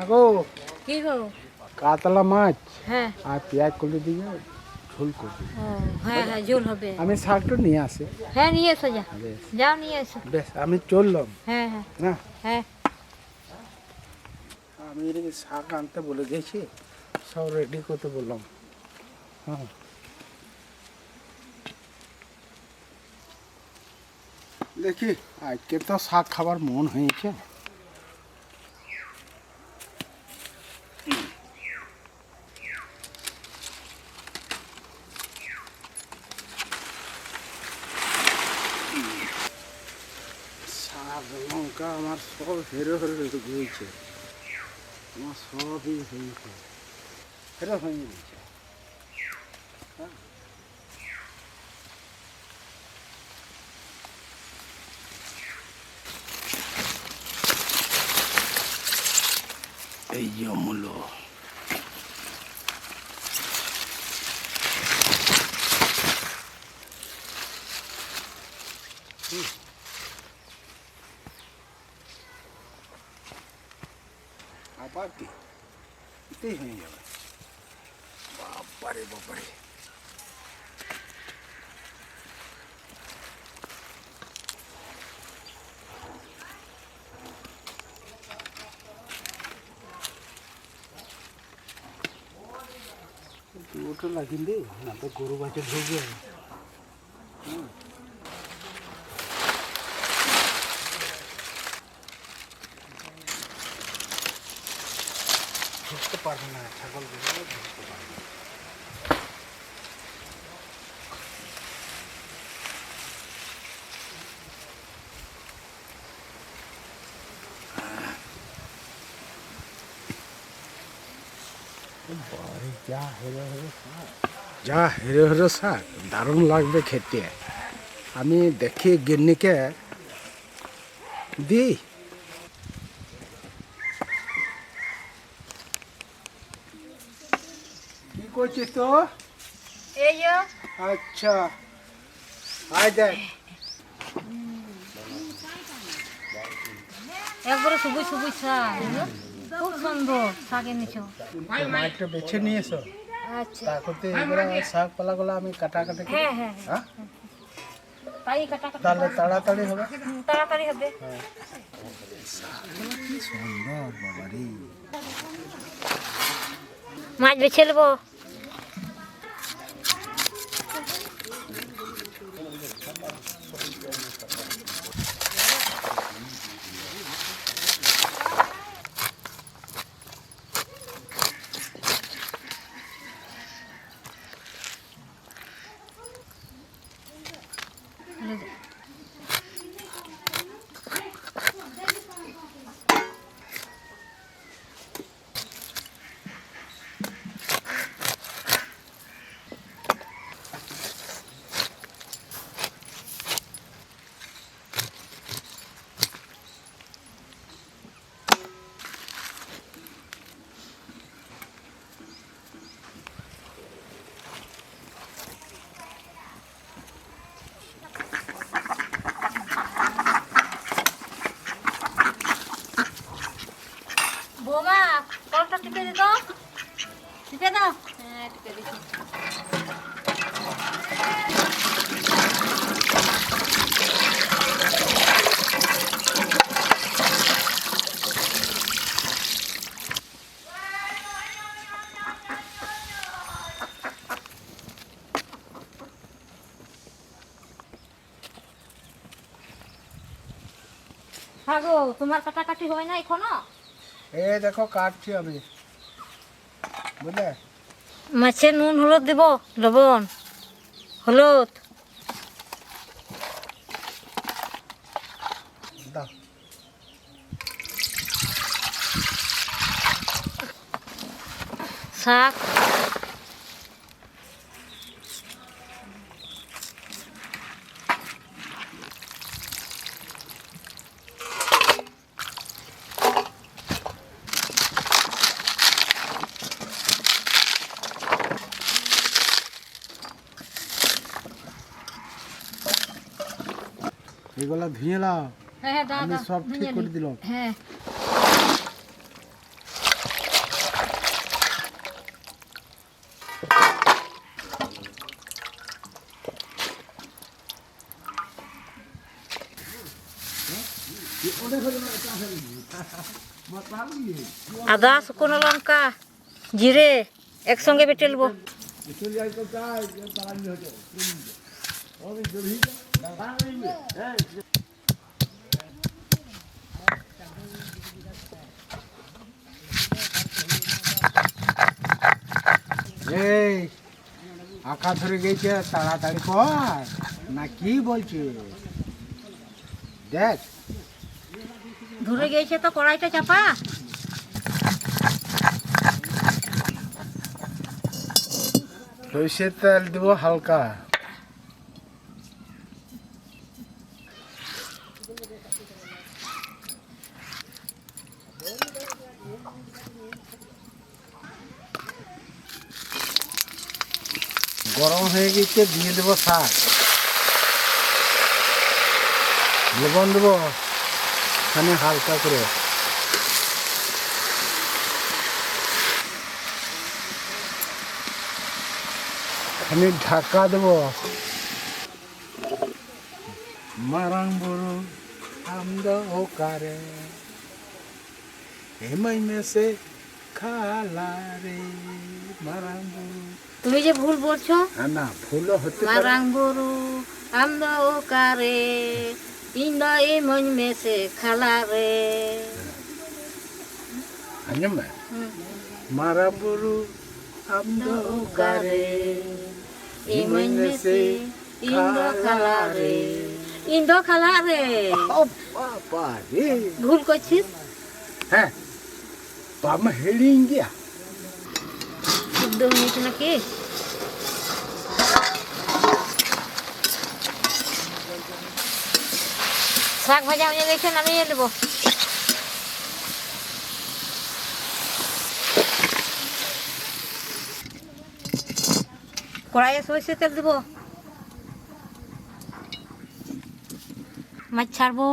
আগো কি গো? কাতলা মাছ হ্যাঁ আর পেঁয়াজ করে দিয়ে ঝোল করবি। হ্যাঁ হ্যাঁ ঝোল হবে। আমি শাকটা নিয়ে আসি। হ্যাঁ নিয়ে এসো, যা বেশ যাও নিয়ে এসো। বেশ আমি চললাম। হ্যাঁ হ্যাঁ না হ্যাঁ আমি শাক আনতে বলে গেছি, সব রেডি করতে বললাম। হ্যাঁ দেখি আজকে তো শাক খাবার মন হয়েছে। শাক লঙ্কা আমার সব হেরে হেরে গিয়েছে, আমার সবই হয়েছে, হেরে হয়ে গেছে। এই যে মূল্য আবার কি এতেই হয়ে যাবে। বাবারে বাবারে, ওটা লাগিন দে, না তো গরু বাচ্চা ঢুকবে। ঢুকতে পারবে না, ছাগল ঢুকতে পারবে না। যা হেরে হেরে শাক, দারুণ লাগবে খেতে। আমি দেখি গিন্নিকে দিই। কি করছিস তো? এই যে আচ্ছা আয় দেখ, একবারে সবুজ সবুজ শাক, খুব সুন্দর শাক এনেছো। মাছটা বেছে নিয়ে এসো। আচ্ছা তারপর শাক পালাগুলো আমি কাটাকাটি করি। হ্যাঁ হ্যাঁ হ্যাঁ তাই কাটা কাটা তাহলে তাড়াতাড়ি হবে। তাড়াতাড়ি হবে। কি সুন্দর বাবারি। মাছ বেছে নেবো। বৌমা কলটা টিপে দিত, টিপে দাও। হ্যাঁ টিপে দিচ্ছি। হ্যাঁ গো, তোমার কাটাকাটি হয় না এখনো? এই দেখো কাটছি আমি, বুঝলে। মাছে নুন হলুদ দিব, লবণ হলুদ। দাও শাক এগুলা ধুয়ে নাও, হ্যাঁ হ্যাঁ দাও আমি দাও সব ঠিক করে দিলাম। হ্যাঁ আদা শুকনো লঙ্কা জিরে একসঙ্গে বেটে নেবো। এই আঁকা ধরে গেছে, তাড়াতাড়ি কর না কি বলছিস? দেখ ধরে গিয়েছে তো কড়াইটা চাপা। সরষের তেল দিব হালকা। গরম হয়ে গেছে, দিয়ে দেবো শাক, লবণ দেবো খানি হালকা করে। আমি ঢাকা দেবো। মারাং বড়ো আমদা ওকারে এমাই মেসে খালা রে মারাং বড়ো। তুমি যে ভুল বলছো। না ভুলও হতে পারে। মারাং গরু আমদা ও কারে ইন্দা এ মন মেসে খালা রে। আঞ্জাম না মারাং বড়ো আমদা ওকারে এমন মেসে ইন্দা খালা রে। ইন্দা খালা রে। ও বাবা রে, ভুল করছিস। হ্যাঁ বাবা হেরিং গিয়া। শুদ্ধ হয়েছে নাকি? শাক ভাজা হয়ে গেছে, নামিয়ে দেবো। কড়াইয়ে সরষের তেল দেবো, মাছ ছাড়বো।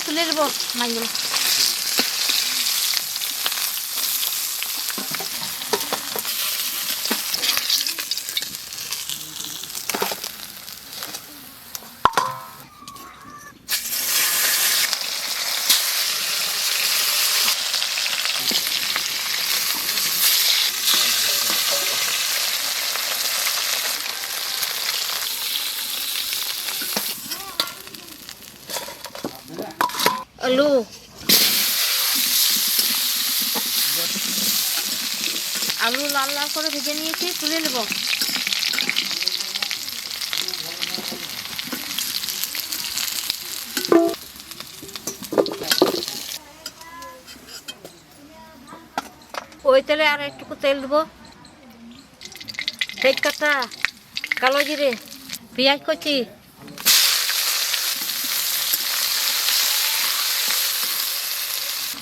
তুলে দেবো মাছগুলো। আলু আলু লাল লাল করে ভেজে নিয়েছি, তুলে নেব। ওই তেলে আর একটু তেল দেবো, তেজপাতা, কালো জিরে, পেঁয়াজ কুচি,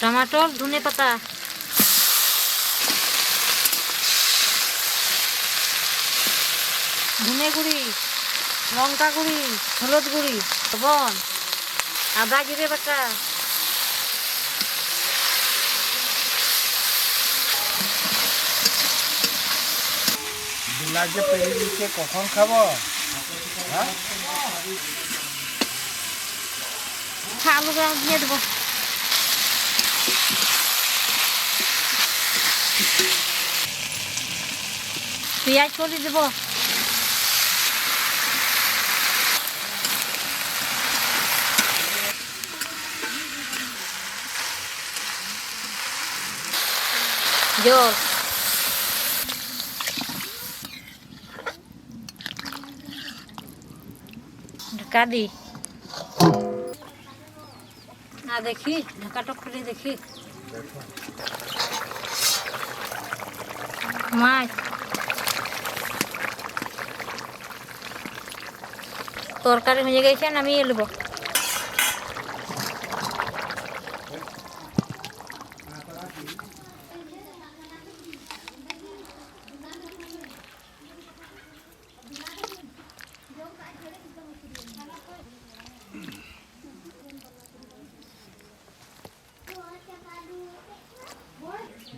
টমাটো, ধনে পাতা, ধনে গুঁড়ি, লঙ্কা গুঁড়ি, হলুদ গুঁড়ি, লবণ, আদা জিরে বাটা, বিলাস যে পেরে দিচ্ছে, কখন খাবো? হ্যাঁ আলুটা দিয়ে দেবো। পেঁয়াজ কলি দেবো, জল, ঢাকা দি। না দেখি ঢাকাটা খুলে দেখি। মাছ তরকারি হয়ে গেছে, নামিয়ে নেব।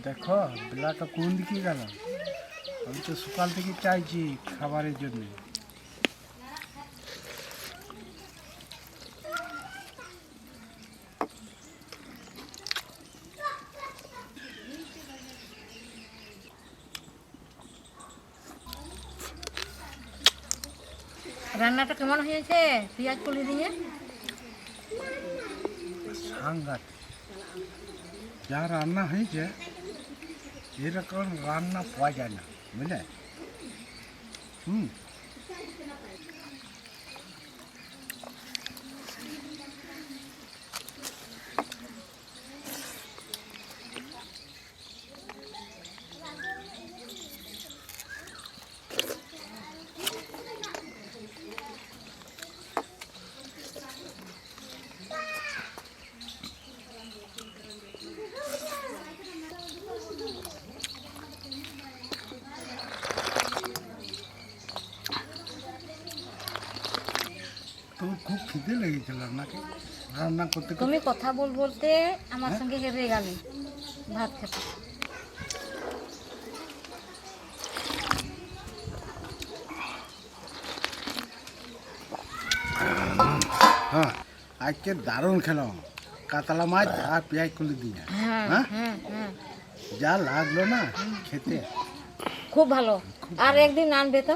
দেখো বেলাটা কোন দিকে গেল? আমি তো সকাল থেকে চাইছি খাবারের জন্য। রান্নাটা কেমন হয়েছে পেঁয়াজ কলি দিয়ে? সাংঘাত যা রান্না হয়েছে, এরকম রান্না পাওয়া যায় না, বুঝলে? হুম, তো খুব খিদে লেগেছিল নাকি রান্না করতে করতে? তুমি কথা বলতে আমার সঙ্গে হেরে গেলে ভাত খেতে। হ্যাঁ, আজকে দারুণ খেলাম, কাতলা মাছ আর পেঁয়াজ কলি দিয়ে। হ্যাঁ হ্যাঁ, হ্যাঁ হ্যাঁ, যা লাগলো না খেতে। খুব ভালো। আর একদিন আনবে তো?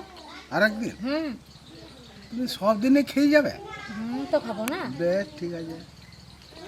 আর একদিন হুম তুমি সব দিনে খেয়ে যাবে? তো খাবো না। বেশ, ঠিক আছে।